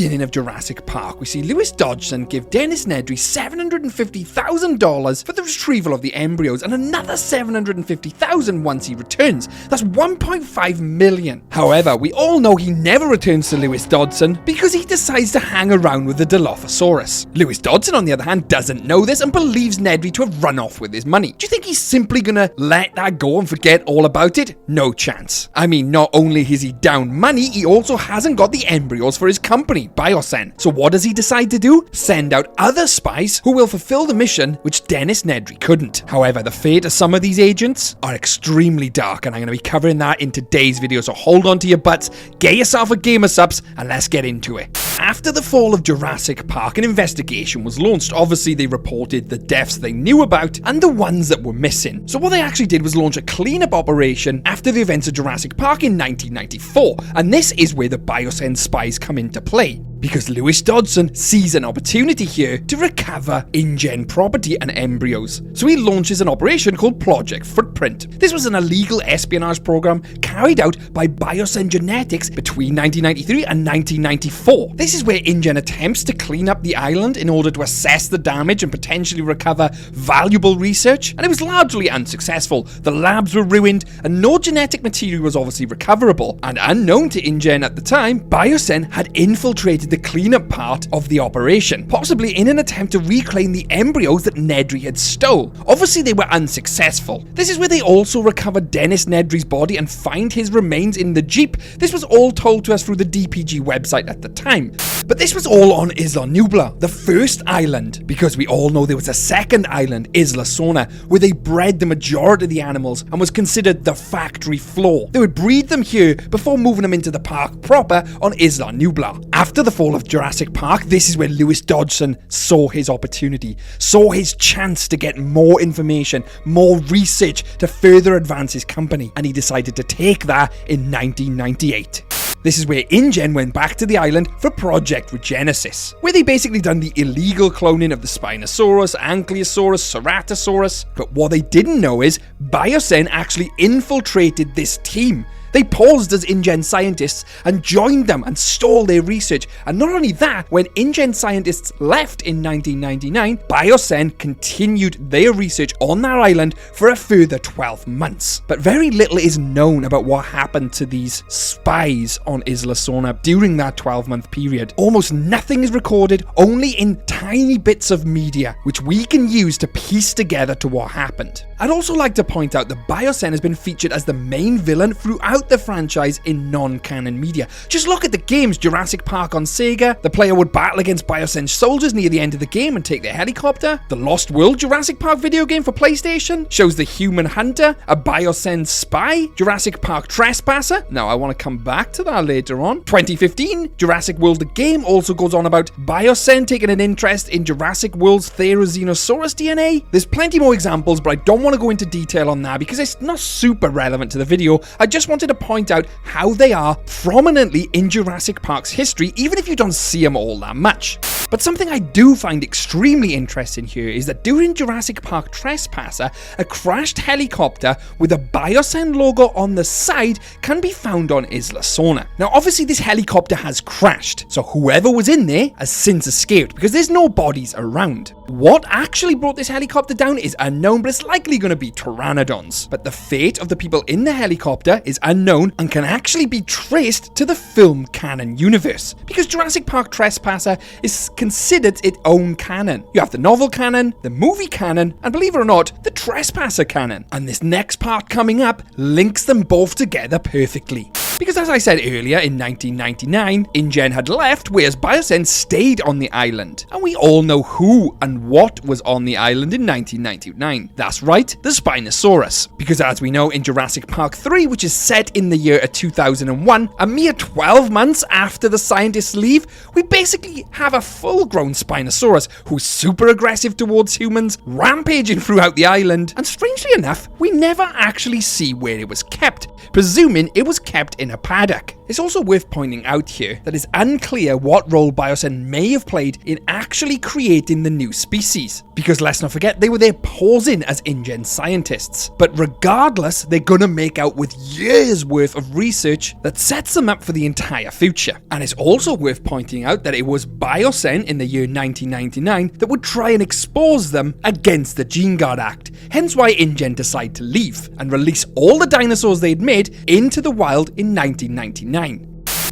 beginning of Jurassic Park, we see Lewis Dodgson give Dennis Nedry $750,000 for the retrieval of the embryos and another $750,000 once he returns. That's $1.5 million. However, we all know he never returns to Lewis Dodgson because he decides to hang around with the Dilophosaurus. Lewis Dodgson, on the other hand, doesn't know this and believes Nedry to have run off with his money. Do you think he's simply gonna let that go and forget all about it? No chance. I mean, not only is he down money, he also hasn't got the embryos for his company, Bioen. So what does he decide to do? Send out other spies who will fulfill the mission which Dennis Nedry couldn't. However, the fate of some of these agents are extremely dark, and I'm going to be covering that in today's video, so hold on to your butts, get yourself a game of subs, and let's get into it. After the fall of Jurassic Park, an investigation was launched. Obviously, they reported the deaths they knew about and the ones that were missing. So what they actually did was launch a cleanup operation after the events of Jurassic Park in 1994, and this is where the Bioen spies come into play, because Lewis Dodgson sees an opportunity here to recover InGen property and embryos. So he launches an operation called Project Footprint. This was an illegal espionage program carried out by Bioen Genetics between 1993 and 1994. This is where InGen attempts to clean up the island in order to assess the damage and potentially recover valuable research, and it was largely unsuccessful. The labs were ruined and no genetic material was obviously recoverable, and unknown to InGen at the time, Bioen had infiltrated the cleanup part of the operation, possibly in an attempt to reclaim the embryos that Nedry had stole. Obviously they were unsuccessful. This is where they also recovered Dennis Nedry's body and find his remains in the Jeep. This was all told to us through the DPG website at the time. But this was all on Isla Nublar, the first island, because we all know there was a second island, Isla Sorna, where they bred the majority of the animals and was considered the factory floor. They would breed them here before moving them into the park proper on Isla Nublar. After the fall of Jurassic Park, this is where Lewis Dodgson saw his opportunity, saw his chance to get more information, more research to further advance his company, and he decided to take that in 1998. This is where InGen went back to the island for Project Regenesis, where they basically done the illegal cloning of the Spinosaurus, Ankylosaurus, Ceratosaurus. But what they didn't know is Bioen actually infiltrated this team. They paused as InGen scientists and joined them and stole their research. And not only that, when InGen scientists left in 1999, Bioen continued their research on that island for a further 12 months. But very little is known about what happened to these spies on Isla Sorna during that 12-month period. Almost nothing is recorded, only in tiny bits of media, which we can use to piece together to what happened. I'd also like to point out that Bioen has been featured as the main villain throughout the franchise in non-canon media. Just look at the games Jurassic Park on Sega. The player would battle against Bioen soldiers near the end of the game and take their helicopter. The Lost World Jurassic Park video game for PlayStation shows the human hunter, a Bioen spy, Jurassic Park trespasser. Now I want to come back to that later on. 2015, Jurassic World the game also goes on about Bioen taking an interest in Jurassic World's Therizinosaurus DNA. There's plenty more examples, but I don't want to go into detail on that because it's not super relevant to the video. I just wanted to point out how they are prominently in Jurassic Park's history, even if you don't see them all that much. But something I do find extremely interesting here is that during Jurassic Park Trespasser, a crashed helicopter with a Bioen logo on the side can be found on Isla Sorna. Now obviously this helicopter has crashed, so whoever was in there has since escaped because there's no bodies around. What actually brought this helicopter down is unknown, but it's likely going to be pteranodons. But the fate of the people in the helicopter is unknown and can actually be traced to the film canon universe, because Jurassic Park Trespasser is considered its own canon. You have the novel canon, the movie canon, and believe it or not, the Trespasser canon. And this next part coming up links them both together perfectly. Because as I said earlier, in 1999, InGen had left, whereas Bioen stayed on the island. And we all know who and what was on the island in 1999. That's right, the Spinosaurus. Because as we know in Jurassic Park 3, which is set in the year of 2001, a mere 12 months after the scientists leave, we basically have a full-grown Spinosaurus who's super aggressive towards humans, rampaging throughout the island, and strangely enough, we never actually see where it was kept, presuming it was kept in a paddock. It's also worth pointing out here that it's unclear what role Bioen may have played in actually creating the new species, because let's not forget they were there posing as InGen scientists. But regardless, they're gonna make out with years worth of research that sets them up for the entire future. And it's also worth pointing out that it was Bioen in the year 1999 that would try and expose them against the Gene Guard Act, hence why InGen decided to leave and release all the dinosaurs they'd made into the wild in 1999.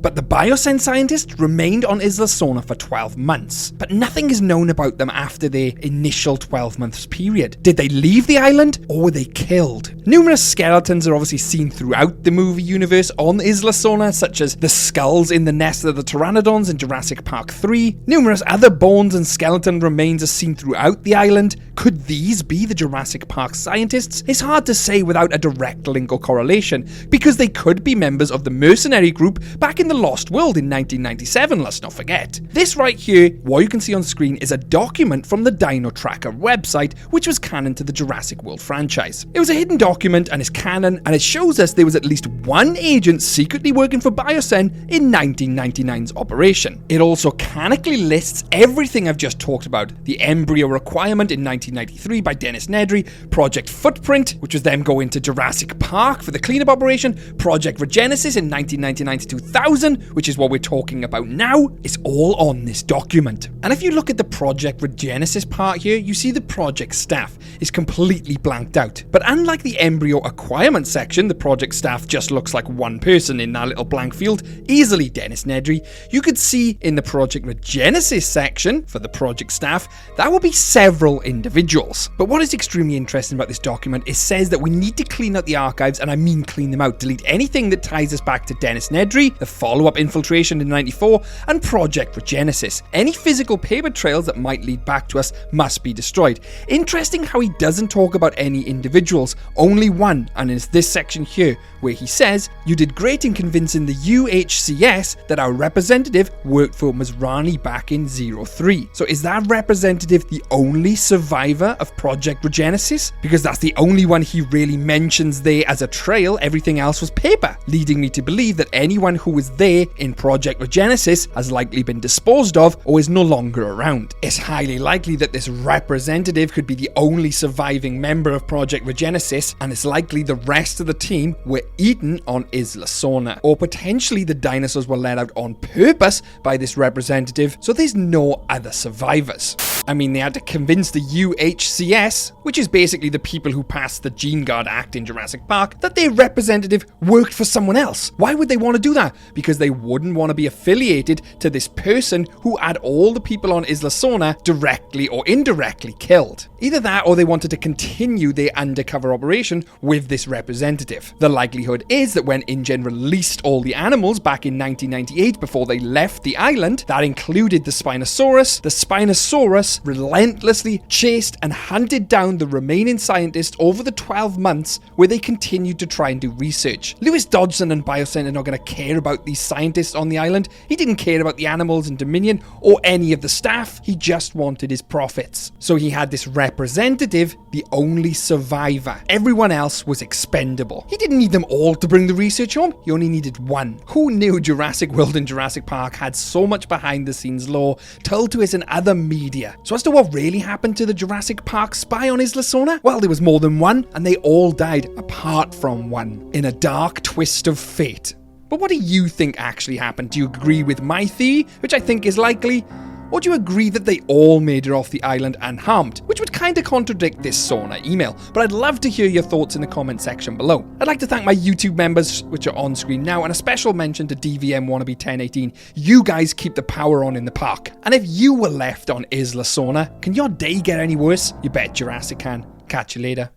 But the Bioen scientists remained on Isla Sorna for 12 months, but nothing is known about them after their initial 12 months period. Did they leave the island, or were they killed? Numerous skeletons are obviously seen throughout the movie universe on Isla Sorna, such as the skulls in the nest of the pteranodons in Jurassic Park 3. Numerous other bones and skeleton remains are seen throughout the island. Could these be the Jurassic Park scientists? It's hard to say without a direct link or correlation, because they could be members of the mercenary group back in the Lost World in 1997, let's not forget. This right here, what you can see on screen, is a document from the Dino Tracker website, which was canon to the Jurassic World franchise. It was a hidden document and is canon, and it shows us there was at least one agent secretly working for Bioen in 1999's operation. It also canonically lists everything I've just talked about: the embryo requirement in 1993 by Dennis Nedry, Project Footprint, which was them going to Jurassic Park for the cleanup operation, Project Regenesis in 1999 to 2000, which is what we're talking about now. It's all on this document. And if you look at the Project Regenesis part here, you see the project staff is completely blanked out. But unlike the embryo acquirement section, the project staff just looks like one person in that little blank field, easily Dennis Nedry. You could see in the Project Regenesis section for the project staff, that will be several individuals. But what is extremely interesting about this document, it says that we need to clean out the archives, and I mean clean them out, delete anything that ties us back to Dennis Nedry, the follow-up infiltration in 94, and Project Regenesis. Any physical paper trails that might lead back to us must be destroyed. Interesting how he doesn't talk about any individuals, only one, and it's this section here where he says, "You did great in convincing the UHCS that our representative worked for Masrani back in 03. So is that representative the only survivor of Project Regenesis? Because that's the only one he really mentions there as a trail. Everything else was paper, leading me to believe that anyone who was there in Project Regenesis has likely been disposed of or is no longer around. It's highly likely that this representative could be the only surviving member of Project Regenesis, and it's likely the rest of the team were eaten on Isla Sorna. Or potentially the dinosaurs were let out on purpose by this representative, so there's no other survivors. I mean, they had to convince the UHCS, which is basically the people who passed the Gene Guard Act in Jurassic Park, that their representative worked for someone else. Why would they want to do that? Because they wouldn't want to be affiliated to this person who had all the people on Isla Sorna directly or indirectly killed. Either that, or they wanted to continue their undercover operation with this representative. The likelihood is that when InGen released all the animals back in 1998 before they left the island, that included the Spinosaurus relentlessly chased and hunted down the remaining scientists over the 12 months where they continued to try and do research. Lewis Dodgson and Bioen are not going to care about these scientists on the island. He didn't care about the animals in Dominion or any of the staff. He just wanted his profits. So he had this representative, the only survivor. Everyone else was expendable. He didn't need them all to bring the research home. He only needed one. Who knew Jurassic World and Jurassic Park had so much behind the scenes lore told to us in other media? So as to what really happened to the Jurassic Park spy on Isla Sorna? Well, there was more than one, and they all died apart from one, in a dark twist of fate. But what do you think actually happened? Do you agree with my theory, which I think is likely? Or do you agree that they all made it off the island unharmed, which would kind of contradict this Sorna email? But I'd love to hear your thoughts in the comment section below. I'd like to thank my YouTube members, which are on screen now, and a special mention to DVM Wannabe 1018. You guys keep the power on in the park. And if you were left on Isla Sorna, can your day get any worse? You bet Jurassic can. Catch you later.